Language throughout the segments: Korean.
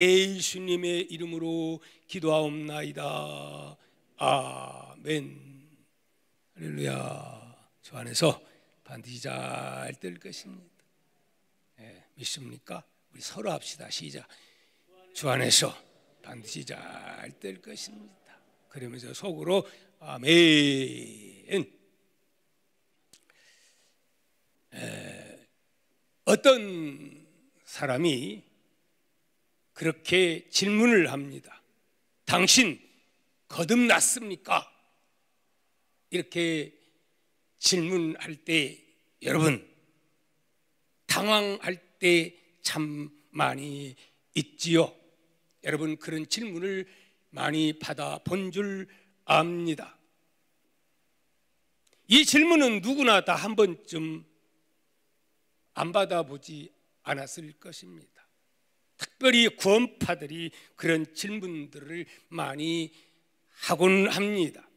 예수님의 이름으로 기도하옵나이다. 아멘. 할렐루야. 주 안에서 반드시 잘 될 것입니다. 믿습니까? 우리 서로 합시다. 시작. 주 안에서 반드시 잘 될 것입니다. 그러면서 속으로 아멘. 어떤 사람이 그렇게 질문을 합니다. 당신 거듭났습니까? 이렇게 질문할 때 여러분 당황할 때 참 많이 있지요. 여러분 그런 질문을 많이 받아본 줄 압니다. 이 질문은 누구나 다 한 번쯤 안 받아보지 않았을 것입니다. 특별히 구원파들이 그런 질문들을 많이 하곤 합니다.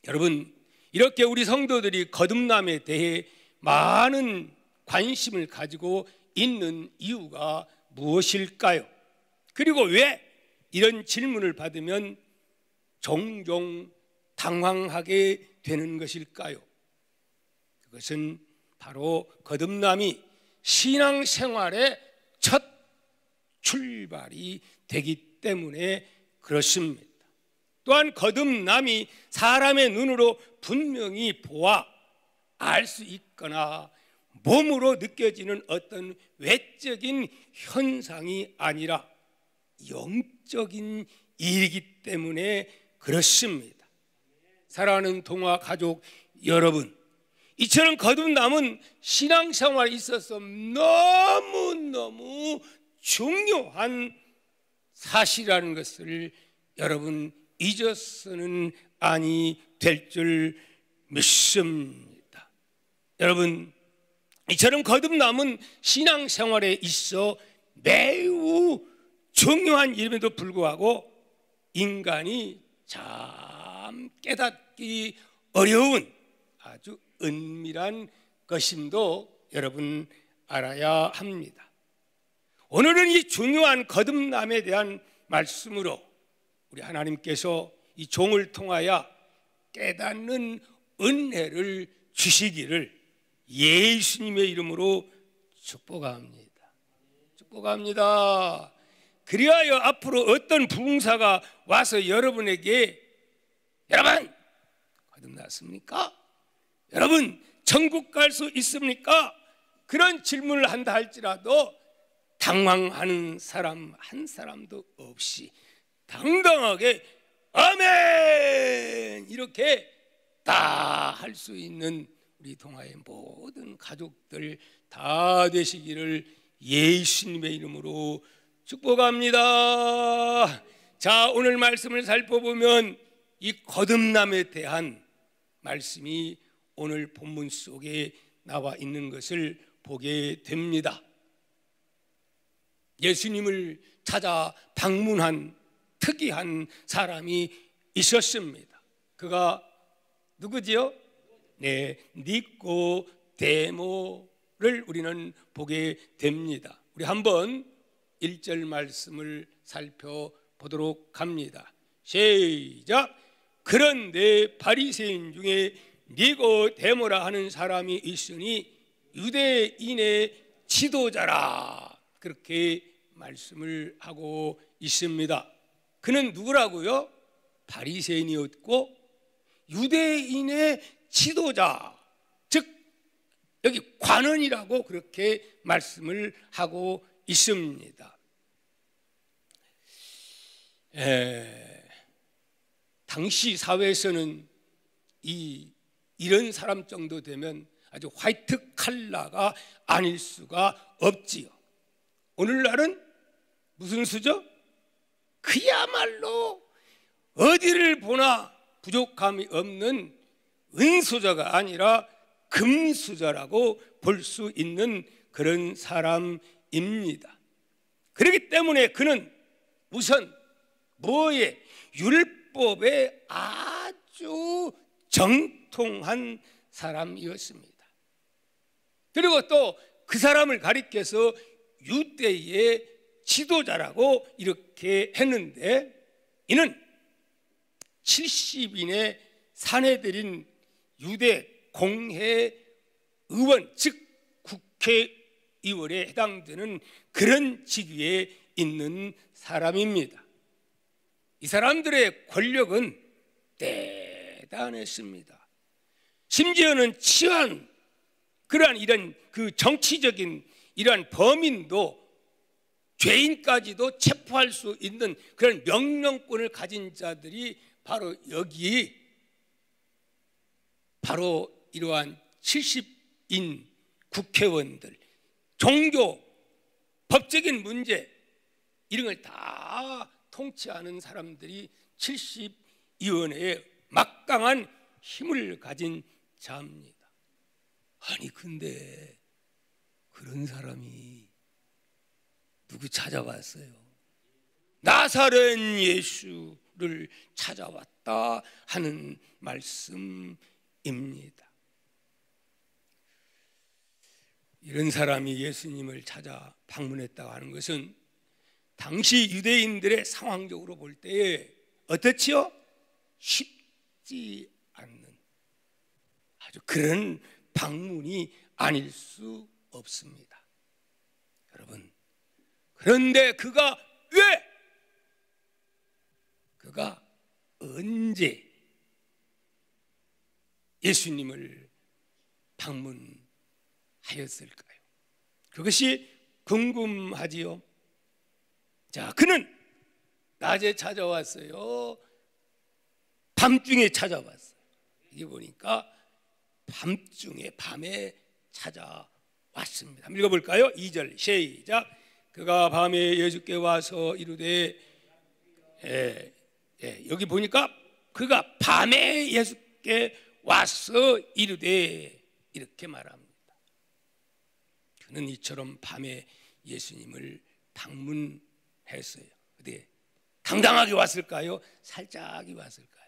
여러분 이렇게 우리 성도들이 거듭남에 대해 많은 관심을 가지고 있는 이유가 무엇일까요? 그리고 왜 이런 질문을 받으면 종종 당황하게 되는 것일까요? 그것은 바로 거듭남이 신앙생활의 첫 출발이 되기 때문에 그렇습니다. 또한 거듭남이 사람의 눈으로 분명히 보아 알 수 있거나 몸으로 느껴지는 어떤 외적인 현상이 아니라 영적인 일이기 때문에 그렇습니다. 사랑하는 동화 가족 여러분, 이처럼 거듭남은 신앙생활에 있어서 너무너무 중요한 사실이라는 것을 여러분 잊어서는 아니 될 줄 믿습니다. 여러분 이처럼 거듭남은 신앙생활에 있어 매우 중요한 일임에도 불구하고 인간이 참 깨닫기 어려운 아주 은밀한 것임도 여러분 알아야 합니다. 오늘은 이 중요한 거듭남에 대한 말씀으로 우리 하나님께서 이 종을 통하여 깨닫는 은혜를 주시기를 예수님의 이름으로 축복합니다. 축복합니다. 그리하여 앞으로 어떤 부흥사가 와서 여러분에게 여러분 거듭났습니까? 여러분 천국 갈 수 있습니까? 그런 질문을 한다 할지라도 당황하는 사람 한 사람도 없이 당당하게 아멘 이렇게 다 할 수 있는 우리 동아의 모든 가족들 다 되시기를 예수님의 이름으로 축복합니다. 자, 오늘 말씀을 살펴보면 이 거듭남에 대한 말씀이 오늘 본문 속에 나와 있는 것을 보게 됩니다. 예수님을 찾아 방문한 특이한 사람이 있었습니다. 그가 누구지요? 네, 니고데모를 우리는 보게 됩니다. 우리 한번 1절 말씀을 살펴보도록 합니다. 시작. 그런데 바리새인 중에 니고데모라 하는 사람이 있으니 유대인의 지도자라 그렇게 말씀을 하고 있습니다. 그는 누구라고요? 바리새인이었고 유대인의 지도자, 즉 여기 관원이라고 그렇게 말씀을 하고 있습니다. 당시 사회에서는 이런 사람 정도 되면 아주 화이트 칼라가 아닐 수가 없지요. 오늘날은 무슨 수죠? 그야말로 어디를 보나 부족함이 없는 은수저가 아니라 금수저라고 볼 수 있는 그런 사람입니다. 그렇기 때문에 그는 우선 뭐에 율법에 아주 정통한 사람이었습니다. 그리고 또 그 사람을 가리켜서 유대의 지도자라고 이렇게 했는데, 이는 70인의 사내들인 유대 공회 의원, 즉 국회의원에 해당되는 그런 직위에 있는 사람입니다. 이 사람들의 권력은 대단했습니다. 심지어는 치안, 그러한 이런 그 정치적인 이러한 범인도, 죄인까지도 체포할 수 있는 그런 명령권을 가진 자들이 바로 여기, 바로 이러한 70인 국회의원들, 종교, 법적인 문제 이런 걸 다 통치하는 사람들이 70위원회에 막강한 힘을 가진 자입니다. 아니 근데 그런 사람이 누구 찾아왔어요? 나사렛 예수를 찾아왔다 하는 말씀입니다. 이런 사람이 예수님을 찾아 방문했다고 하는 것은 당시 유대인들의 상황적으로 볼 때에 어떻지요? 쉽지 않는 아주 그런 방문이 아닐 수 없습니다. 여러분, 그런데 그가 왜, 그가 언제 예수님을 방문하였을까요? 그것이 궁금하지요. 자, 그는 낮에 찾아왔어요? 밤중에 찾아왔어요? 이게 보니까 밤에 찾아왔습니다. 한번 읽어볼까요? 2절 시작. 그가 밤에 예수께 와서 이르되, 여기 보니까 그가 밤에 예수께 와서 이르되 이렇게 말합니다. 그는 이처럼 밤에 예수님을 방문했어요. 근데 당당하게 왔을까요? 살짝이 왔을까요?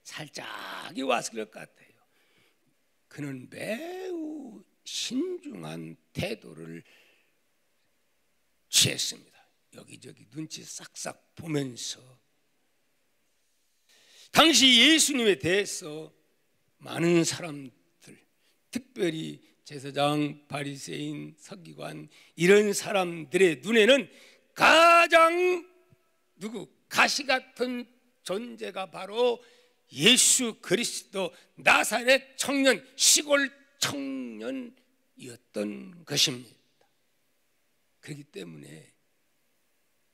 살짝이 왔을 것 같아요. 그는 매우 신중한 태도를 취했습니다. 여기저기 눈치 싹싹 보면서 당시 예수님에 대해서 많은 사람들, 특별히 제사장, 바리새인, 서기관 이런 사람들의 눈에는 가장 가시 같은 존재가 바로 예수 그리스도 나사렛 청년, 시골 청년이었던 것입니다. 그렇기 때문에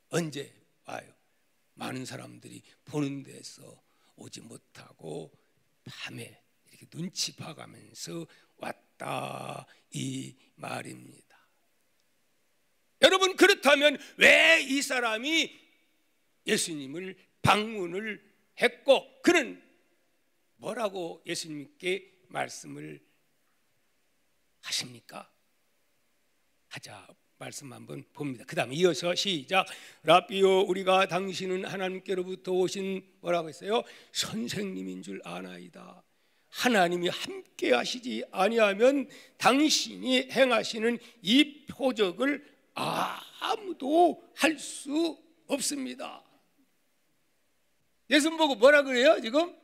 언제 와요? 많은 사람들이 보는 데서 오지 못하고 밤에 이렇게 눈치 봐가면서 왔다 이 말입니다. 여러분, 그렇다면 왜 이 사람이 예수님을 방문을 했고, 그는 뭐라고 예수님께 말씀을 하십니까? 하자 말씀 한번 봅니다. 그 다음에 이어서 시작. 라비오, 우리가 당신은 하나님께로부터 오신 뭐라고 했어요? 선생님인 줄 아나이다. 하나님이 함께 하시지 아니하면 당신이 행하시는 이 표적을 아무도 할 수 없습니다. 예수님 보고 뭐라 그래요 지금?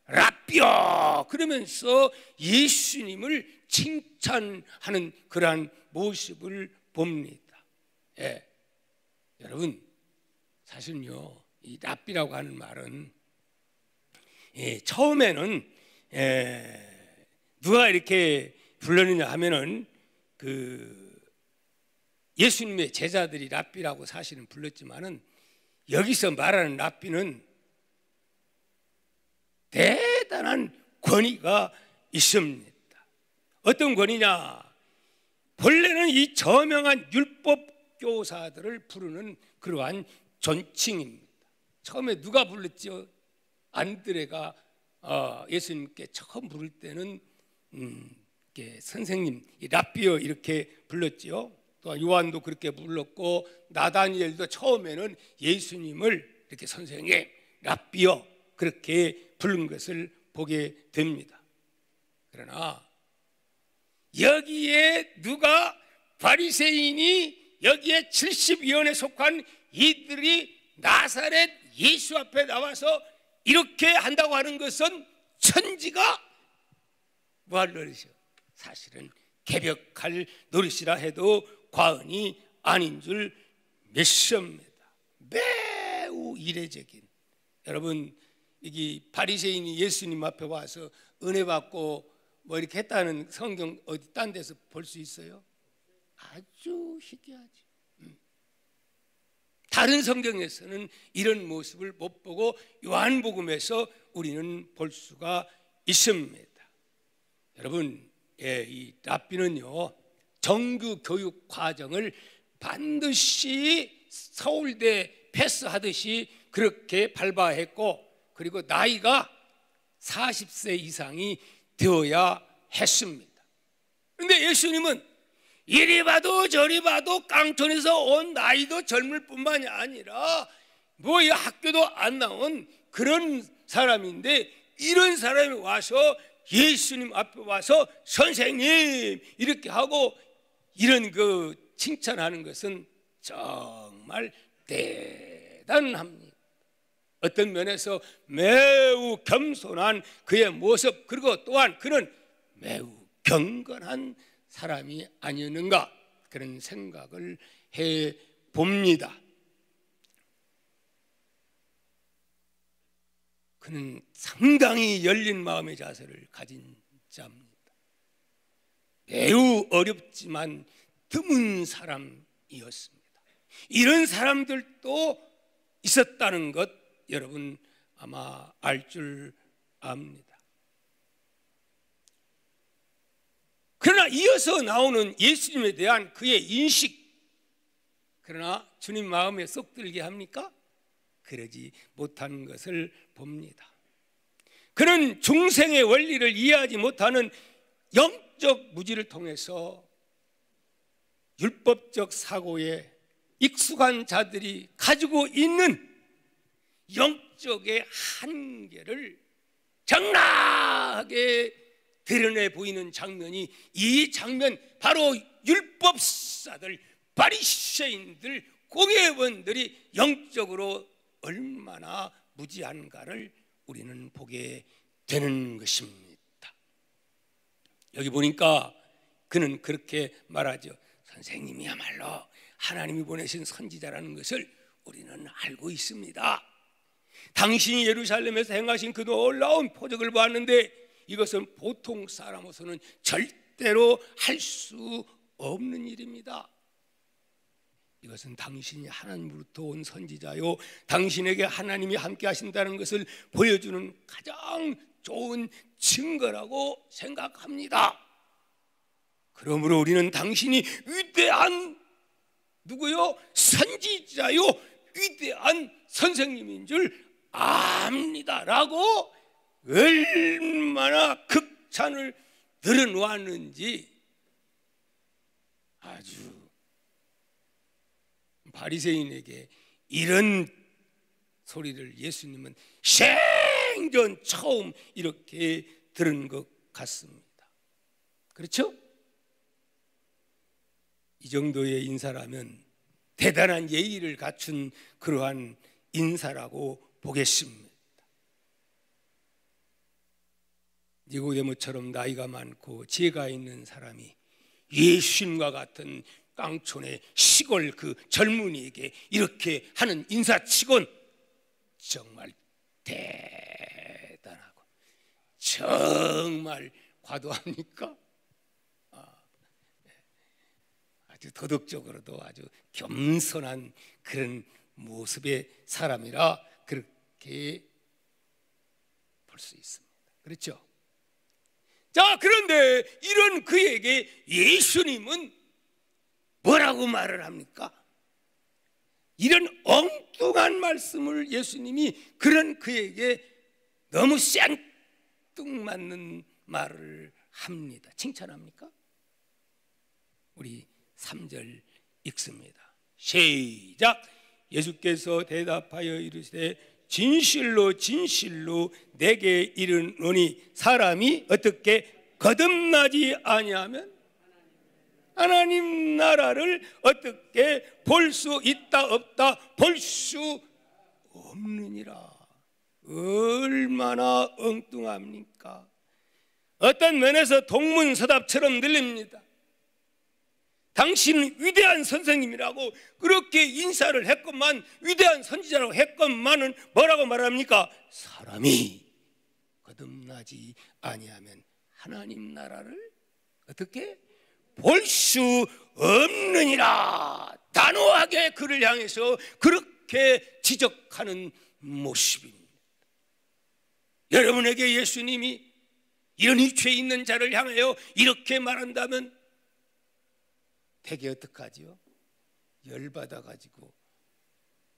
라비오 그러면서 예수님을 칭찬하는 그러한 모습을 봅니다. 여러분, 사실은요, 이 라비라고 하는 말은 처음에는 누가 이렇게 불렀느냐 하면은 예수님의 제자들이 라비라고 사실은 불렀지만은, 여기서 말하는 라비는 대단한 권위가 있습니다. 어떤 권위냐? 본래는 이 저명한 율법 교사들을 부르는 그러한 존칭입니다. 처음에 누가 불렀죠? 안드레가 예수님께 처음 부를 때는 선생님, 라비오 이렇게 불렀지요. 또 요한도 그렇게 불렀고, 나다니엘도 처음에는 예수님을 이렇게 선생님, 라비오 그렇게 부른 것을 보게 됩니다. 그러나 여기에 누가, 바리새인이 여기에 70위원에 속한 이들이 나사렛 예수 앞에 나와서 이렇게 한다고 하는 것은 천지가 뭐할 노릇이요? 사실은 개벽할 노릇이라 해도 과언이 아닌 줄 믿습니다. 매우 이례적인, 여러분 이게 바리새인이 예수님 앞에 와서 은혜 받고 뭐 이렇게 했다는 성경 어디 딴 데서 볼 수 있어요? 아주 희귀하지. 다른 성경에서는 이런 모습을 못 보고 요한복음에서 우리는 볼 수가 있습니다. 여러분, 이 랍비는요 정규 교육 과정을 반드시 서울대 패스하듯이 그렇게 밟아했고, 그리고 나이가 40세 이상이 되어야 했습니다. 그런데 예수님은 이리 봐도 저리 봐도 깡촌에서 온 나이도 젊을 뿐만이 아니라 뭐 이 학교도 안 나온 그런 사람인데, 이런 사람이 와서 예수님 앞에 와서 선생님 이렇게 하고 이런 그 칭찬하는 것은 정말 대단합니다. 어떤 면에서 매우 겸손한 그의 모습, 그리고 또한 그는 매우 경건한 사람이 아니었는가, 그런 생각을 해 봅니다. 그는 상당히 열린 마음의 자세를 가진 자입니다. 매우 어렵지만 드문 사람이었습니다. 이런 사람들도 있었다는 것 여러분 아마 알 줄 압니다. 그러나 이어서 나오는 예수님에 대한 그의 인식, 그러나 주님 마음에 쏙 들게 합니까? 그러지 못하는 것을 봅니다. 그는 중생의 원리를 이해하지 못하는 영적 무지를 통해서 율법적 사고에 익숙한 자들이 가지고 있는 영적의 한계를 적나하게 드러내 보이는 장면이, 이 장면 바로 율법사들, 바리새인들, 공회원들이 영적으로 얼마나 무지한가를 우리는 보게 되는 것입니다. 여기 보니까 그는 그렇게 말하죠. 선생님이야말로 하나님이 보내신 선지자라는 것을 우리는 알고 있습니다. 당신이 예루살렘에서 행하신 그 놀라운 표적을 보았는데 이것은 보통 사람으로서는 절대로 할 수 없는 일입니다. 이것은 당신이 하나님으로부터 온 선지자요, 당신에게 하나님이 함께 하신다는 것을 보여주는 가장 좋은 증거라고 생각합니다. 그러므로 우리는 당신이 위대한 누구요? 선지자요, 위대한 선생님인 줄 압니다 라고 얼마나 극찬을 늘어놓았는지, 아주 바리새인에게 이런 소리를 예수님은 생전 처음 이렇게 들은 것 같습니다. 그렇죠? 이 정도의 인사라면 대단한 예의를 갖춘 그러한 인사라고 보겠습니다. 니고데모처럼 나이가 많고 지혜가 있는 사람이 예수님과 같은 깡촌의 시골 그 젊은이에게 이렇게 하는 인사치곤 정말 대단하고 정말 과도합니까? 아주 도덕적으로도 아주 겸손한 그런 모습의 사람이라 그렇게 볼 수 있습니다. 그렇죠? 자, 그런데 이런 그에게 예수님은 뭐라고 말을 합니까? 이런 엉뚱한 말씀을 예수님이 그런 그에게 너무 생뚱맞는 말을 합니다. 칭찬합니까? 우리 3절 읽습니다. 시작. 예수께서 대답하여 이르시되 진실로 진실로 내게 이르노니 사람이 어떻게 거듭나지 아니하면 하나님 나라를 어떻게 볼 수 있다 없다? 볼 수 없느니라. 얼마나 엉뚱합니까? 어떤 면에서 동문서답처럼 들립니다. 당신은 위대한 선생님이라고 그렇게 인사를 했건만, 위대한 선지자라고 했건만은 뭐라고 말합니까? 사람이 거듭나지 아니하면 하나님 나라를 어떻게 볼 수 없느니라. 단호하게 그를 향해서 그렇게 지적하는 모습입니다. 여러분에게 예수님이 이런 이죄 있는 자를 향하여 이렇게 말한다면 대개 어떡하지요? 열받아 가지고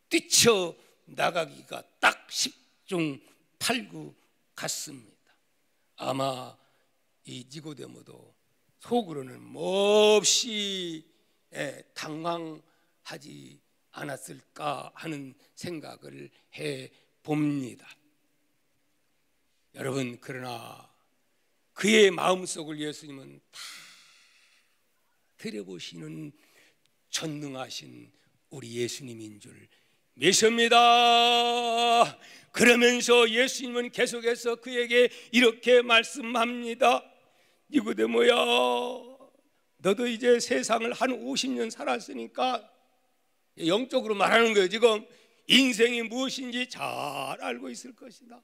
뛰쳐 나가기가 딱 10중 8구 같습니다. 아마 이 니고데모도 속으로는 몹시 당황하지 않았을까 하는 생각을 해 봅니다. 여러분, 그러나 그의 마음속을 예수님은 다 들여보시는 전능하신 우리 예수님인 줄 믿습니다. 그러면서 예수님은 계속해서 그에게 이렇게 말씀합니다. 니고데모야, 너도 이제 세상을 한 50년 살았으니까, 영적으로 말하는 거예요. 지금 인생이 무엇인지 잘 알고 있을 것이다.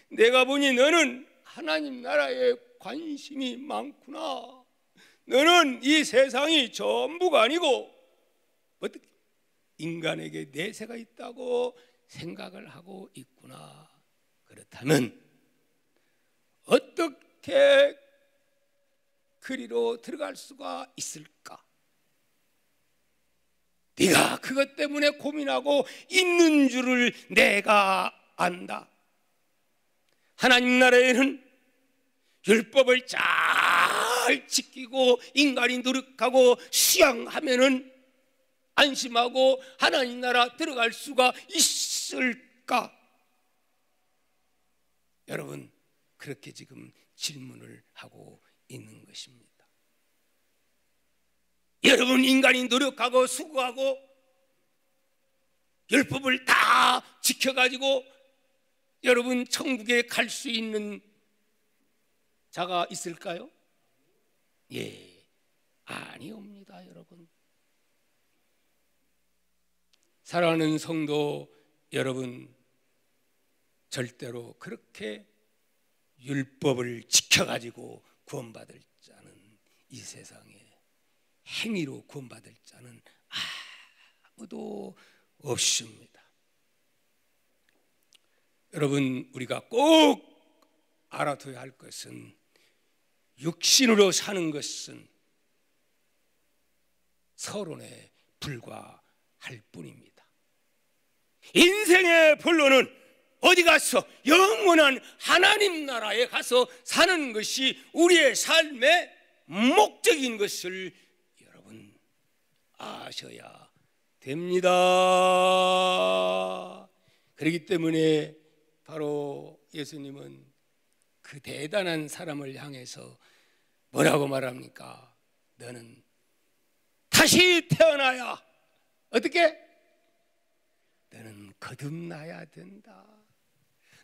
내가 보니 너는 하나님 나라에 관심이 많구나. 너는 이 세상이 전부가 아니고 어떻게 인간에게 내세가 있다고 생각을 하고 있구나. 그렇다면 어떻게 그리로 들어갈 수가 있을까? 네가 그것 때문에 고민하고 있는 줄을 내가 안다. 하나님 나라에는 율법을 잘 지키고 인간이 노력하고 수양하면은 안심하고 하나님 나라 들어갈 수가 있을까? 여러분, 그렇게 지금 질문을 하고 있는 것입니다. 여러분, 인간이 노력하고 수고하고 율법을 다 지켜가지고 여러분 천국에 갈 수 있는 자가 있을까요? 예, 아니옵니다. 여러분, 사랑하는 성도 여러분, 절대로 그렇게 율법을 지켜가지고 구원받을 자는 이 세상에 행위로 구원받을 자는 아무도 없습니다. 여러분, 우리가 꼭 알아둬야 할 것은 육신으로 사는 것은 서론에 불과할 뿐입니다. 인생의 본론은 어디 가서 영원한 하나님 나라에 가서 사는 것이 우리의 삶의 목적인 것을 여러분 아셔야 됩니다. 그렇기 때문에 바로 예수님은 그 대단한 사람을 향해서 뭐라고 말합니까? 너는 다시 태어나야 어떻게? 너는 거듭나야 된다.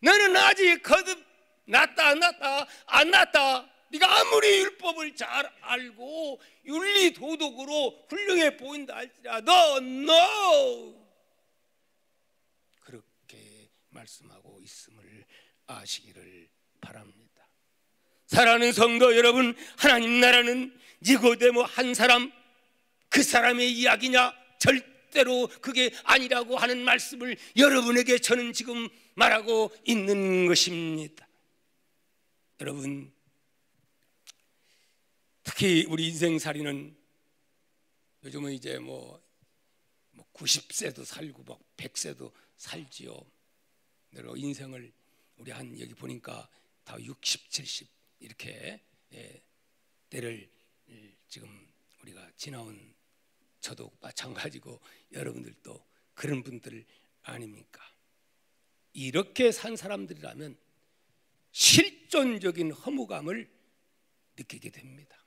너는 아직 거듭났다 안 났다 안 났다. 네가 아무리 율법을 잘 알고 윤리 도덕으로 훌륭해 보인다 할지라도 그렇게 말씀하고 있음을 아시기를 바랍니다. 사랑하는 성도 여러분, 하나님 나라는 니고데모 한 사람, 그 사람의 이야기냐? 절대로 그게 아니라고 하는 말씀을 여러분에게 저는 지금 말하고 있는 것입니다. 여러분, 특히 우리 인생살이는 요즘은 이제 뭐 90세도 살고 막 100세도 살지요. 여러분, 인생을 우리 한 여기 보니까 다 60, 70 이렇게 때를 지금 우리가 지나온, 저도 마찬가지고 여러분들도 그런 분들 아닙니까? 이렇게 산 사람들이라면 실존적인 허무감을 느끼게 됩니다.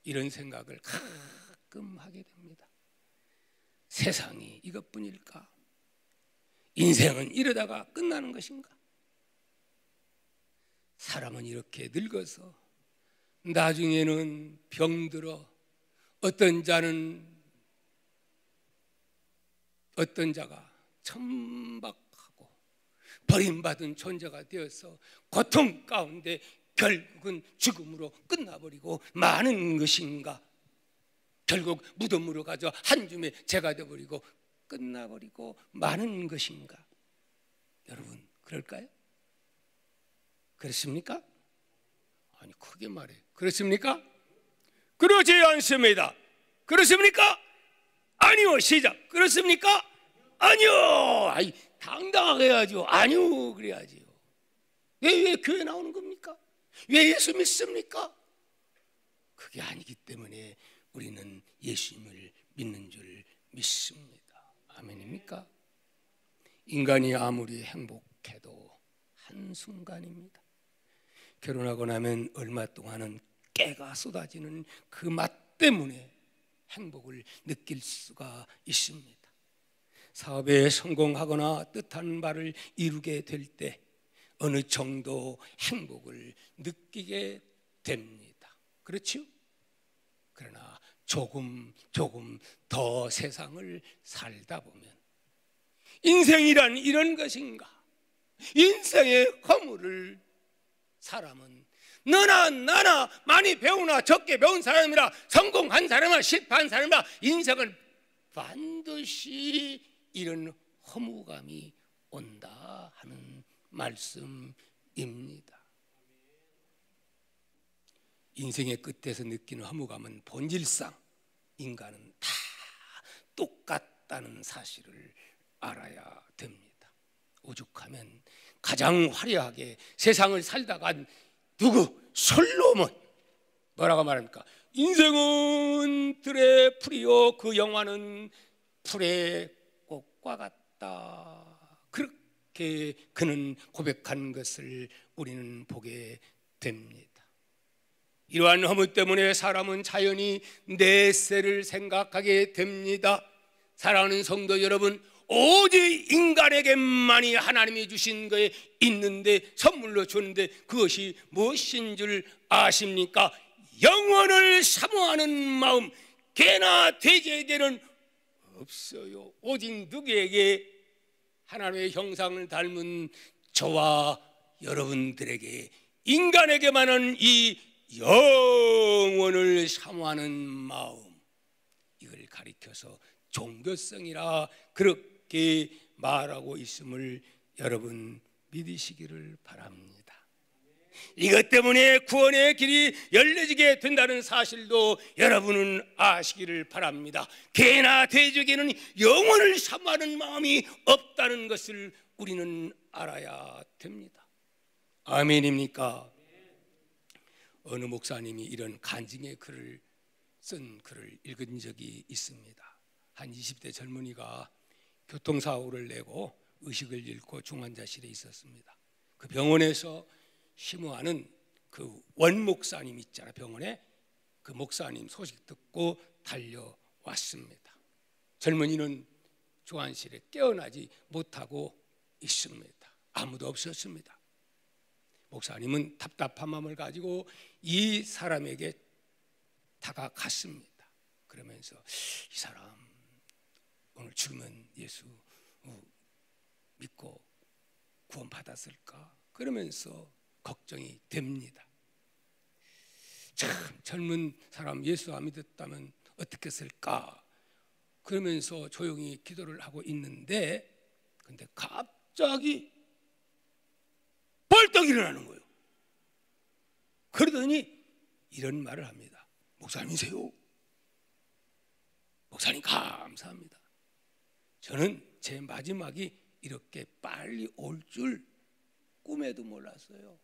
이런 생각을 가끔 하게 됩니다. 세상이 이것뿐일까? 인생은 이러다가 끝나는 것인가? 사람은 이렇게 늙어서 나중에는 병들어 어떤 자가 천박하고 버림받은 존재가 되어서 고통 가운데 결국은 죽음으로 끝나버리고 마는 것인가? 결국 무덤으로 가져 한 줌의 재가 되어버리고 끝나버리고 마는 것인가? 여러분 그럴까요? 그렇습니까? 아니 크게 말해. 그렇습니까? 그러지 않습니다. 그렇습니까? 아니요. 시작. 그렇습니까? 아니요. 아이, 당당하게 해야죠. 아니요. 그래야지요. 왜 교회 나오는 겁니까? 왜 예수 믿습니까? 그게 아니기 때문에 우리는 예수님을 믿는 줄 믿습니다. 아멘입니까? 인간이 아무리 행복해도 한순간입니다. 결혼하고 나면 얼마 동안은 깨가 쏟아지는 그 맛 때문에 행복을 느낄 수가 있습니다. 사업에 성공하거나 뜻하는 바를 이루게 될 때 어느 정도 행복을 느끼게 됩니다. 그렇죠? 그러나 조금 더 세상을 살다 보면 인생이란 이런 것인가? 인생의 허물을 사람은 너나 나나 많이 배우나 적게 배운 사람이라 성공한 사람이나 실패한 사람이라 인생은 반드시 이런 허무감이 온다 하는 말씀입니다. 인생의 끝에서 느끼는 허무감은 본질상 인간은 다 똑같다는 사실을 알아야 됩니다. 오죽하면 가장 화려하게 세상을 살다간 누구? 솔로몬 뭐라고 말합니까? 인생은 들의 풀이요 그 영화는 풀의 꽃과 같다. 그렇게 그는 고백한 것을 우리는 보게 됩니다. 이러한 허물 때문에 사람은 자연히 내세를 생각하게 됩니다. 사랑하는 성도 여러분, 오직 인간에게만이 하나님이 주신 것에 있는데 선물로 주는데 그것이 무엇인 줄 아십니까? 영혼을 사모하는 마음, 개나 돼지에게는 없어요. 오직 누구에게? 하나님의 형상을 닮은 저와 여러분들에게, 인간에게만은 이 영혼을 사모하는 마음, 이걸 가리켜서 종교성이라 그렇게 말하고 있음을 여러분 믿으시기를 바랍니다. 이것 때문에 구원의 길이 열려지게 된다는 사실도 여러분은 아시기를 바랍니다. 개나 돼지에게는 영혼을 사모하는 마음이 없다는 것을 우리는 알아야 됩니다. 아멘입니까? 어느 목사님이 이런 간증의 글을 쓴 글을 읽은 적이 있습니다. 한 20대 젊은이가 교통사고를 내고 의식을 잃고 중환자실에 있었습니다. 그 병원에서 심호하는 그 원 목사님 있잖아요. 병원에 그 목사님 소식 듣고 달려왔습니다. 젊은이는 중환실에 깨어나지 못하고 있습니다. 아무도 없었습니다. 목사님은 답답한 마음을 가지고 이 사람에게 다가갔습니다. 그러면서 이 사람 오늘 죽으면 예수 믿고 구원 받았을까? 그러면서 걱정이 됩니다. 참 젊은 사람 예수 안 믿었다면 어떻게 했을까? 그러면서 조용히 기도를 하고 있는데 근데 갑자기 벌떡 일어나는 거예요. 그러더니 이런 말을 합니다. 목사님이세요? 목사님 감사합니다. 저는 제 마지막이 이렇게 빨리 올 줄 꿈에도 몰랐어요.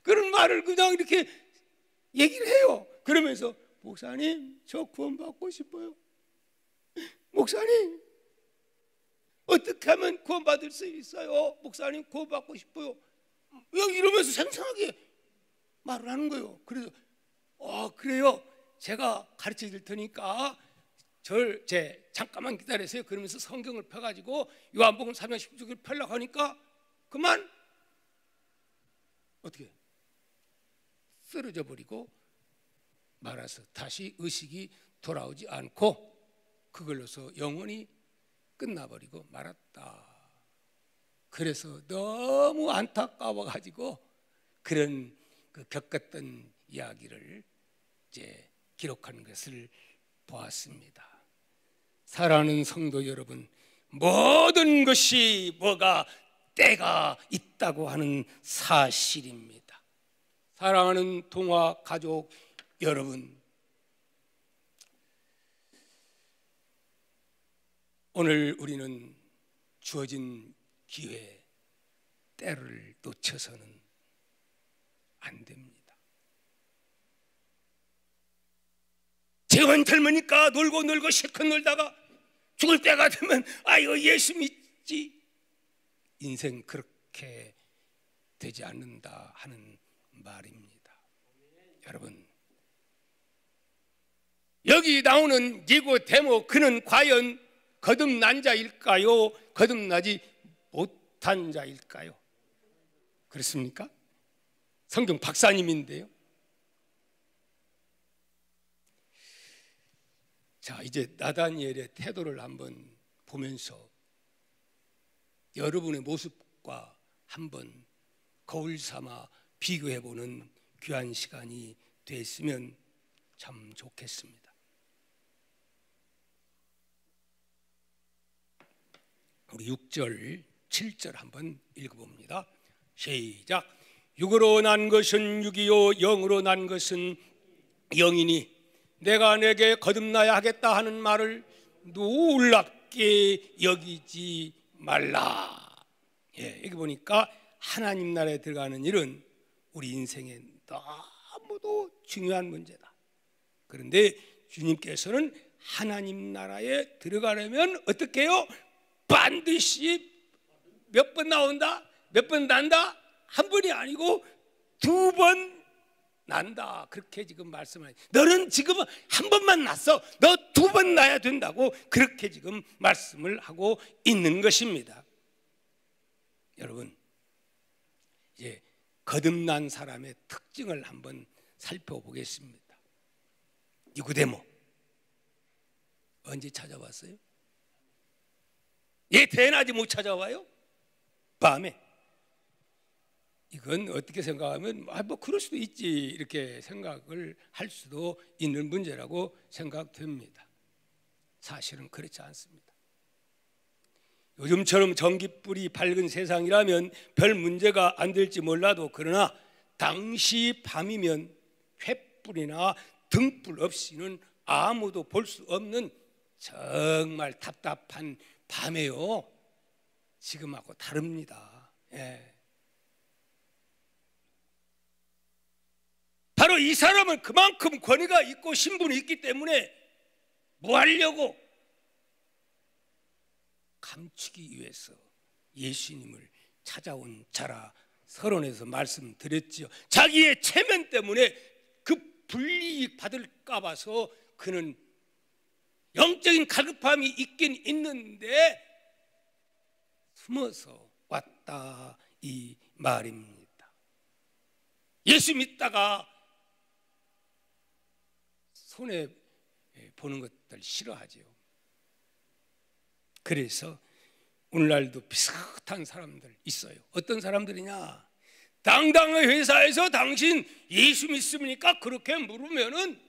그런 말을 그냥 이렇게 얘기를 해요. 그러면서 목사님 저 구원받고 싶어요. 목사님 어떻게 하면 구원받을 수 있어요? 목사님 구원받고 싶어요. 이러면서 생생하게 말을 하는 거예요. 그래서 그래요. 제가 가르쳐 줄 테니까 잠깐만 기다리세요. 그러면서 성경을 펴가지고 요한복음 3장 19절을 펴려고 하니까 그만 어떻게 쓰러져 버리고 말아서 다시 의식이 돌아오지 않고 그걸로서 영원히 끝나버리고 말았다. 그래서 너무 안타까워가지고 그런 겪었던 이야기를 이제 기록하는 것을 보았습니다. 사랑하는 성도 여러분, 모든 것이 뭐가 때가 있다고 하는 사실입니다. 사랑하는 동화 가족 여러분, 오늘 우리는 주어진 기회, 때를 놓쳐서는 안 됩니다. 지금은 젊으니까 놀고 실컷 놀다가 죽을 때가 되면 아이고 예수 믿지. 인생 그렇게 되지 않는다 하는 말입니다. 여러분, 여기 나오는 니고데모, 그는 과연 거듭난 자일까요? 거듭나지 못한 자일까요? 그렇습니까? 성경 박사님인데요. 자, 이제 나다니엘의 태도를 한번 보면서 여러분의 모습과 한번 거울 삼아 비교해보는 귀한 시간이 됐으면 참 좋겠습니다. 우리 6절, 7절 한번 읽어봅니다. 시작. 육으로 난 것은 육이요 영으로 난 것은 영이니 내가 내게 거듭나야 하겠다 하는 말을 놀랍게 여기지 말라. 여기 보니까 하나님 나라에 들어가는 일은 우리 인생에 너무도 중요한 문제다. 그런데 주님께서는 하나님 나라에 들어가려면 어떻게 해요? 반드시 몇 번 나온다? 몇 번 난다? 한 번이 아니고 2번 난다. 그렇게 지금 말씀을, 너는 지금 한 번만 났어. 너 2번 나야 된다고 그렇게 지금 말씀을 하고 있는 것입니다. 여러분, 이제 거듭난 사람의 특징을 한번 살펴보겠습니다. 니고데모 언제 찾아왔어요? 얘 대낮에 못 찾아와요? 밤에. 이건 어떻게 생각하면 뭐 그럴 수도 있지 이렇게 생각을 할 수도 있는 문제라고 생각됩니다. 사실은 그렇지 않습니다. 요즘처럼 전기불이 밝은 세상이라면 별 문제가 안 될지 몰라도, 그러나 당시 밤이면 횃불이나 등불 없이는 아무도 볼 수 없는 정말 답답한 밤에요. 지금하고 다릅니다. 바로 이 사람은 그만큼 권위가 있고 신분이 있기 때문에 뭐 하려고? 감추기 위해서 예수님을 찾아온 자라 서론에서 말씀드렸지요. 자기의 체면 때문에 그 불이익 받을까 봐서 그는 영적인 갈급함이 있긴 있는데 숨어서 왔다 이 말입니다. 예수 믿다가 손해 보는 것들 싫어하죠. 그래서 오늘날도 비슷한 사람들 있어요. 어떤 사람들이냐? 당당한 회사에서 당신 예수 믿습니까? 그렇게 물으면은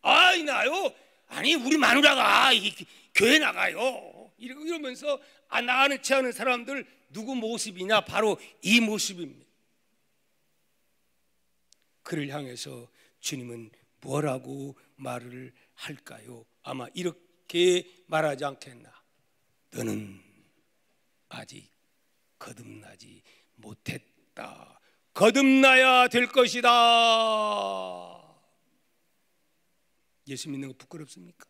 아이 나요? 아니 우리 마누라가 교회 나가요. 이러면서 나가는 체하는 사람들 누구 모습이냐? 바로 이 모습입니다. 그를 향해서 주님은 뭐라고 말을 할까요? 아마 이렇게 말하지 않겠나? 너는 아직 거듭나지 못했다. 거듭나야 될 것이다. 예수 믿는 거 부끄럽습니까?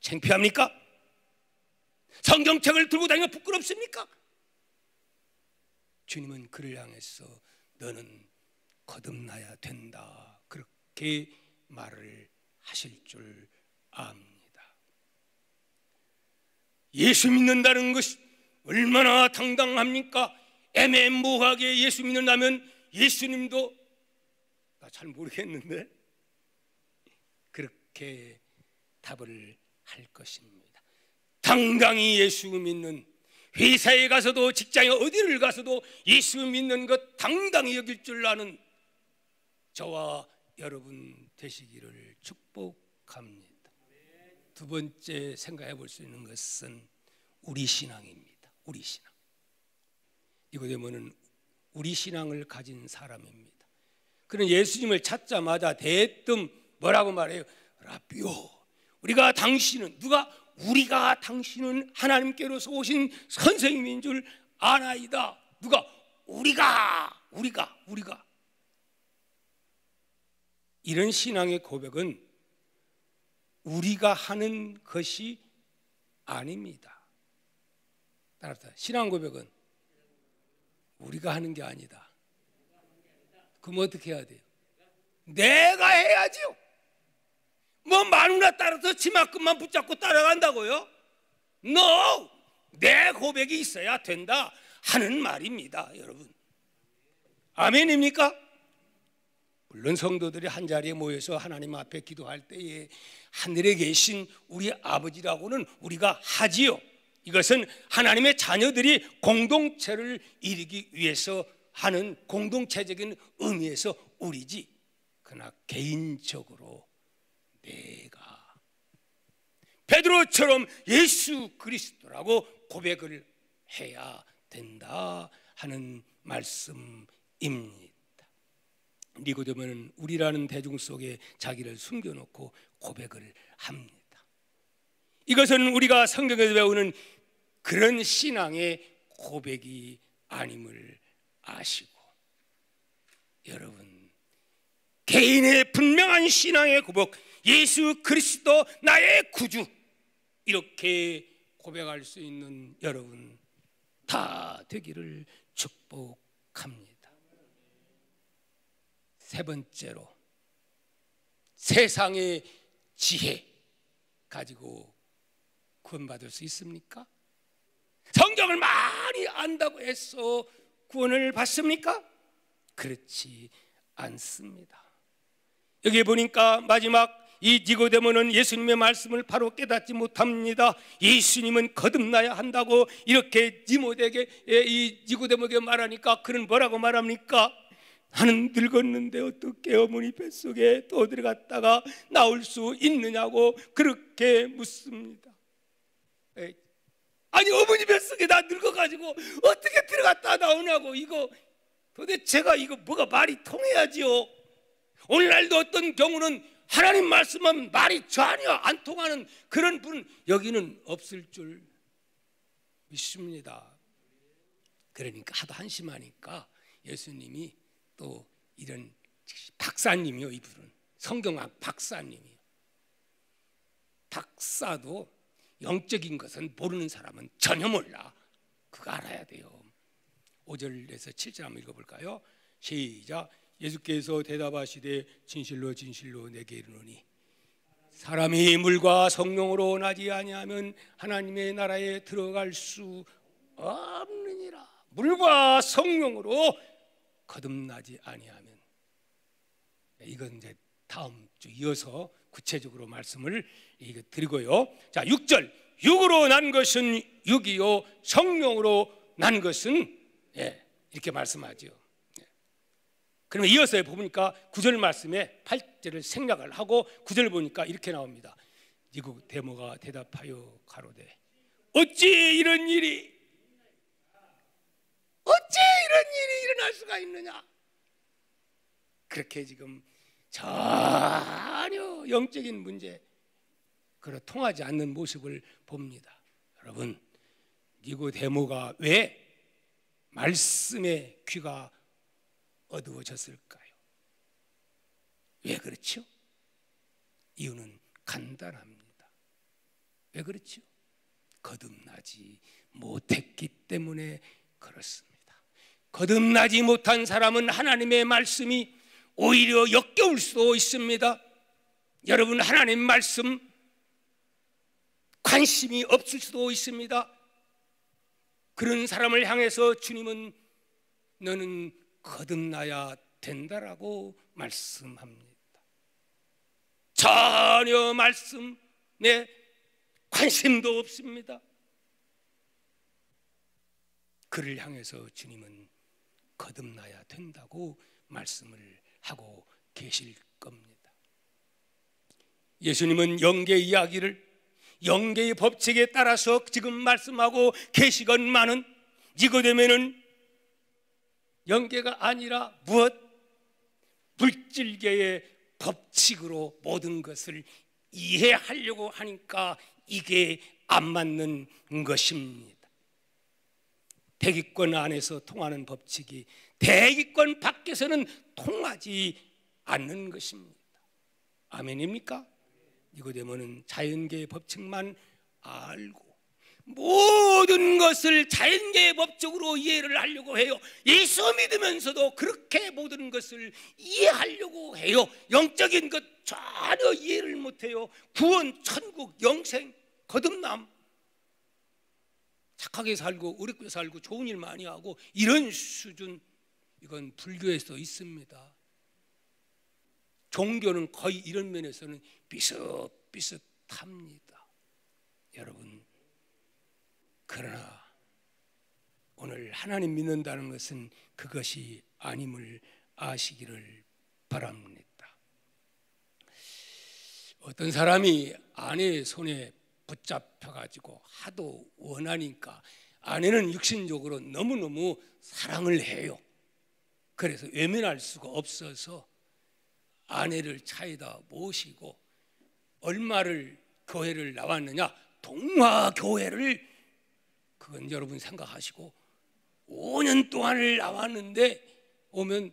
창피합니까? 성경책을 들고 다니는 거 부끄럽습니까? 주님은 그를 향해서 너는 거듭나야 된다 그렇게 말을 하실 줄 압니다. 예수 믿는다는 것이 얼마나 당당합니까? 애매모호하게 예수 믿는다면 예수님도 나 잘 모르겠는데 그렇게 답을 할 것입니다. 당당히 예수 믿는, 회사에 가서도 직장에 어디를 가서도 예수 믿는 것 당당히 여길 줄 아는 저와 여러분 되시기를 축복합니다. 두 번째 생각해 볼 수 있는 것은 우리 신앙입니다. 우리 신앙. 니고데모는 우리 신앙을 가진 사람입니다. 그는 예수님을 찾자마자 대뜸 뭐라고 말해요? 라비오, 우리가 당신은 하나님께로서 오신 선생님인 줄 아나이다. 누가? 우리가 이런 신앙의 고백은 우리가 하는 것이 아닙니다. 따라서 신앙 고백은 우리가 하는 게 아니다. 그럼 어떻게 해야 돼요? 내가 해야지요. 뭐 마누라 따라서 치마끈만 붙잡고 따라간다고요? No! 내 고백이 있어야 된다 하는 말입니다, 여러분. 아멘입니까? 물론 성도들이 한자리에 모여서 하나님 앞에 기도할 때에 하늘에 계신 우리 아버지라고는 우리가 하지요. 이것은 하나님의 자녀들이 공동체를 이루기 위해서 하는 공동체적인 의미에서 우리지, 그러나 개인적으로 내가 베드로처럼 예수 그리스도라고 고백을 해야 된다 하는 말씀입니다. 니고데모는 우리라는 대중 속에 자기를 숨겨놓고 고백을 합니다. 이것은 우리가 성경에서 배우는 그런 신앙의 고백이 아님을 아시고, 여러분 개인의 분명한 신앙의 고백, 예수 그리스도 나의 구주, 이렇게 고백할 수 있는 여러분 다 되기를 축복합니다. 세 번째로, 세상의 지혜 가지고 구원받을 수 있습니까? 성경을 많이 안다고 해서 구원을 받습니까? 그렇지 않습니다. 여기 보니까 마지막 이 니고데모는 예수님의 말씀을 바로 깨닫지 못합니다. 예수님은 거듭나야 한다고 이렇게 니고데모에게 말하니까 그는 뭐라고 말합니까? 나는 늙었는데 어떻게 어머니 뱃속에 또 들어갔다가 나올 수 있느냐고 그렇게 묻습니다. 아니 어머니 뱃속에 나 늙어가지고 어떻게 들어갔다 나오냐고, 이거 도대체가 이거 뭐가 말이 통해야지요. 오늘날도 어떤 경우는 하나님 말씀은 말이 전혀 안 통하는 그런 분 여기는 없을 줄 믿습니다. 그러니까 하도 한심하니까 예수님이 또 이런 박사님이요, 이분은 성경학 박사님이요. 박사도 영적인 것은 모르는 사람은 전혀 몰라. 그거 알아야 돼요. 5절에서 7절 한번 읽어볼까요? 시작. 예수께서 대답하시되 진실로 진실로 내게 이르노니 사람이 물과 성령으로 나지 아니하면 하나님의 나라에 들어갈 수 없느니라. 물과 성령으로 거듭나지 아니하면, 이건 이제 다음 주 이어서 구체적으로 말씀을 드리고요. 자, 6절. 육으로 난 것은 육이요 성령으로 난 것은, 이렇게 말씀하죠. 그러면 이어서 보니까 9절 말씀에 8절을 생략을 하고 9절 보니까 이렇게 나옵니다. 니고데모가 대답하여 가로되 어찌 이런 일이 일어날 수가 있느냐. 그렇게 지금 전혀 영적인 문제 통하지 않는 모습을 봅니다. 여러분, 니고데모가 왜 말씀의 귀가 어두워졌을까요? 왜 그렇죠? 이유는 간단합니다. 왜 그렇죠? 거듭나지 못했기 때문에 그렇습니다. 거듭나지 못한 사람은 하나님의 말씀이 오히려 역겨울 수도 있습니다. 여러분, 하나님 말씀 관심이 없을 수도 있습니다. 그런 사람을 향해서 주님은 너는 거듭나야 된다라고 말씀합니다. 전혀 말씀에 관심도 없습니다. 그를 향해서 주님은 거듭나야 된다고 말씀을 하고 계실 겁니다. 예수님은 영계 이야기를 영계의 법칙에 따라서 지금 말씀하고 계시건만은 니고데모는 영계가 아니라 무엇? 물질계의 법칙으로 모든 것을 이해하려고 하니까 이게 안 맞는 것입니다. 대기권 안에서 통하는 법칙이 대기권 밖에서는 통하지 않는 것입니다. 아멘입니까? 니고데모는 자연계의 법칙만 알고 모든 것을 자연계의 법칙으로 이해를 하려고 해요. 예수 믿으면서도 그렇게 모든 것을 이해하려고 해요. 영적인 것 전혀 이해를 못해요. 구원, 천국, 영생, 거듭남, 착하게 살고 어렵게 살고 좋은 일 많이 하고 이런 수준, 이건 불교에서 있습니다. 종교는 거의 이런 면에서는 비슷합니다. 여러분, 그러나 오늘 하나님 믿는다는 것은 그것이 아님을 아시기를 바랍니다. 어떤 사람이 아내의 손에 붙잡혀가지고 하도 원하니까 아내는 육신적으로 너무너무 사랑을 해요. 그래서 외면할 수가 없어서 아내를 차에다 모시고 얼마를 교회를 나왔느냐? 동화교회를, 그건 여러분 생각하시고 5년 동안을 나왔는데 오면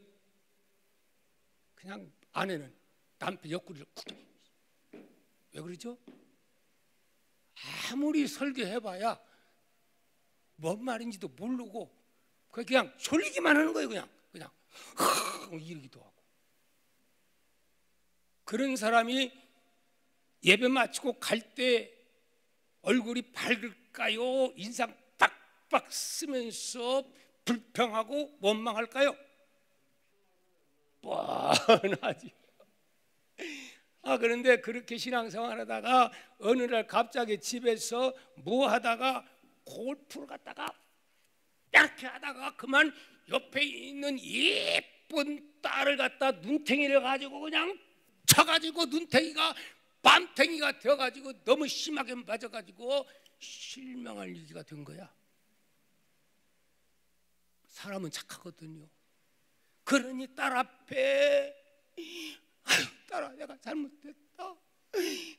그냥 아내는 남편 옆구리를 왜 그러죠? 아무리 설교해봐야 뭔 말인지도 모르고 그냥 졸리기만 하는 거예요. 그냥 이러기도 하고. 그런 사람이 예배 마치고 갈 때 얼굴이 밝을까요? 인상 빡빡 쓰면서 불평하고 원망할까요? 뻔하지. 그런데 그렇게 신앙생활 하다가 어느 날 갑자기 집에서 뭐 하다가 골프를 갖다가 이렇게 하다가 그만 옆에 있는 예쁜 딸을 갖다 눈탱이를 가지고 그냥 쳐가지고 눈탱이가 밤탱이가 되어가지고 너무 심하게 맞아가지고 실명할 얘기가 된 거야. 사람은 착하거든요. 그러니 딸 앞에 아유 딸아 내가 잘못했다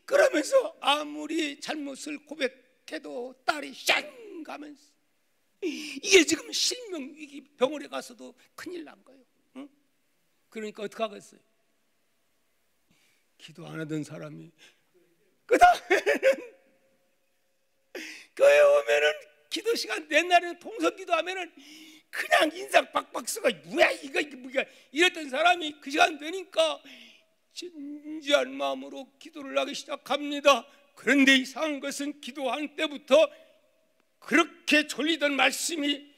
그러면서 아무리 잘못을 고백해도 딸이 샹 가면서 이게 지금 실명위기, 병원에 가서도 큰일 난 거예요. 응? 그러니까 어떻게 하겠어요? 기도 안 하던 사람이 그 다음에는 교회 오면은 기도 시간 옛날에는 통성 기도하면은 그냥 인상 빡빡 쓰고 뭐야 이거 뭐야 이랬던 사람이 그 시간 되니까 진지한 마음으로 기도를 하기 시작합니다. 그런데 이상한 것은 기도한 때부터 그렇게 졸리던 말씀이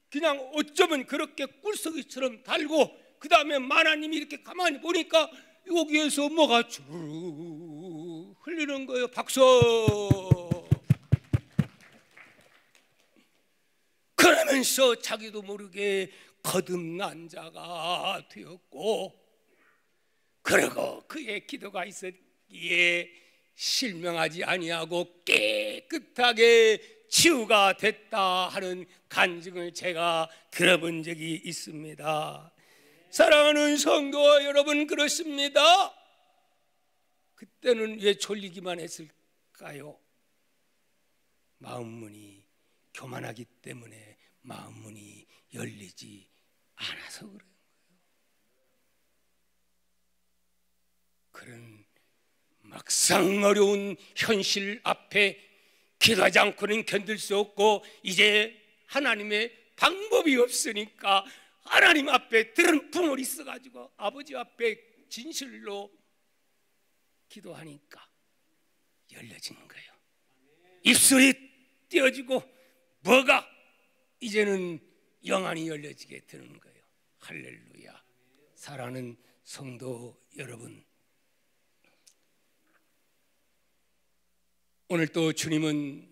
그냥 어쩌면 그렇게 꿀속이처럼 달고 그 다음에 하나님이 이렇게 가만히 보니까 여기에서 뭐가 주르르 흘리는 거예요. 박수. 그러면서 자기도 모르게 거듭난 자가 되었고, 그리고 그의 기도가 있었기에 실명하지 아니하고 깨끗하게 치유가 됐다 하는 간증을 제가 들어본 적이 있습니다. 사랑하는 성도 여러분, 그렇습니다. 그때는 왜 졸리기만 했을까요? 마음문이 교만하기 때문에 마음문이 열리지 않아서 그래요. 그런 막상 어려운 현실 앞에 기도하지 않고는 견딜 수 없고 이제 하나님의 방법이 없으니까 하나님 앞에 들은 붕어리 있어가지고 아버지 앞에 진실로 기도하니까 열려지는 거예요. 입술이 띄어지고 뭐가 이제는 영안이 열려지게 되는 거예요. 할렐루야. 사랑하는 성도 여러분, 오늘 또 주님은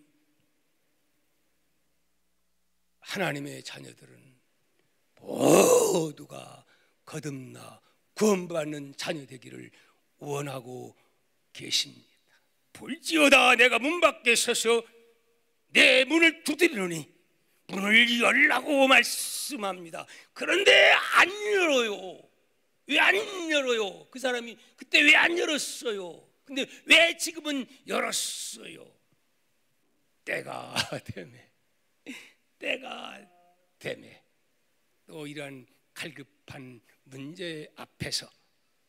하나님의 자녀들은 모두가 거듭나 구원받는 자녀 되기를 원하고 계십니다. 볼지어다 내가 문 밖에 서서 내 문을 두드리노니 문을 열라고 말씀합니다. 그런데 안 열어요. 왜 안 열어요? 그 사람이 그때 왜 안 열었어요? 근데 왜 지금은 열었어요? 때가 되매, 때가 되매. 또 이러한 갈급한 문제 앞에서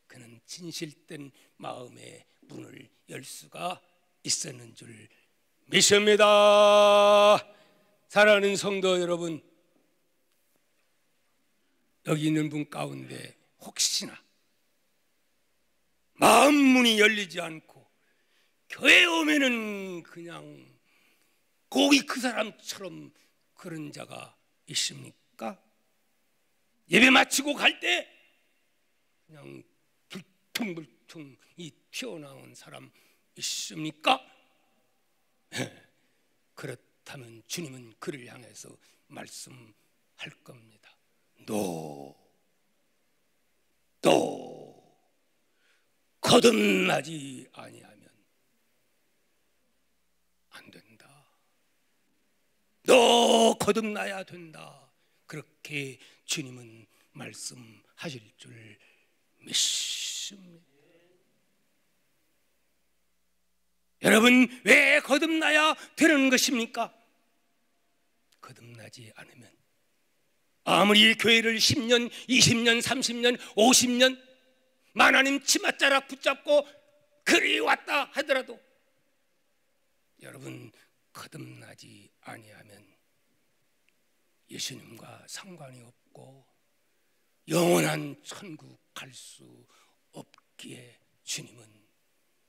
그는 진실된 마음의 문을 열 수가 있었는 줄 믿습니다. 사랑하는 성도 여러분, 여기 있는 분 가운데 혹시나 마음 문이 열리지 않고 교회 오면은 그냥 거기 그 사람처럼 그런 자가 있습니까? 예배 마치고 갈 때 그냥 불퉁불퉁 이 튀어나온 사람 있습니까? 그렇다면 주님은 그를 향해서 말씀할 겁니다. 너 거듭나지 아니하면 안 된다. 너 거듭나야 된다. 그렇게 주님은 말씀하실 줄 믿습니다. 여러분, 왜 거듭나야 되는 것입니까? 거듭나지 않으면 아무리 교회를 10년, 20년, 30년, 50년 하나님 치맛자락 붙잡고 그리 왔다 하더라도 여러분 거듭나지 아니하면 예수님과 상관이 없고 영원한 천국 갈 수 없기에 주님은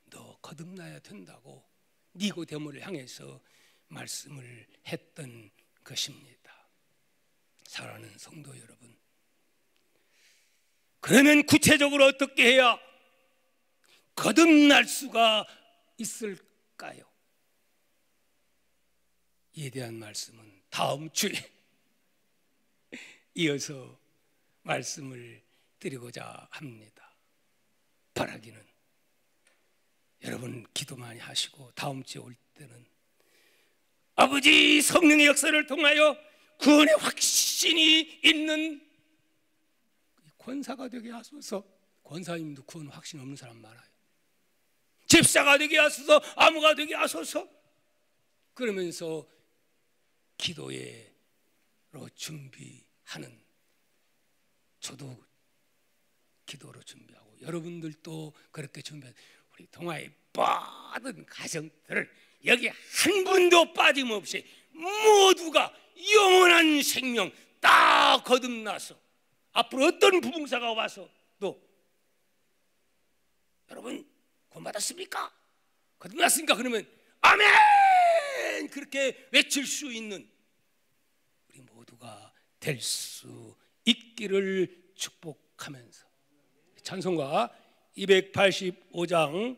너 거듭나야 된다고 니고데모를 향해서 말씀을 했던 것입니다. 사랑하는 성도 여러분, 그러면 구체적으로 어떻게 해야 거듭날 수가 있을까요? 이에 대한 말씀은 다음 주에 이어서 말씀을 드리고자 합니다. 바라기는 여러분 기도 많이 하시고 다음 주에 올 때는 아버지 성령의 역사를 통하여 구원의 확신이 있는 권사가 되게 하소서. 권사님도 구원 확신 없는 사람 많아요. 집사가 되게 하소서. 아무가 되게 하소서. 그러면서 기도로 준비하는, 저도 기도로 준비하고 여러분들도 그렇게 준비하는 우리 동아의 모든 가정들을 여기 한 분도 빠짐없이 모두가 영원한 생명 다 거듭나서 앞으로 어떤 부흥사가 와서 또 여러분 구원받았습니까? 거듭났습니까? 그러면 아멘 그렇게 외칠 수 있는 우리 모두가 될 수 있기를 축복하면서 찬송가 285장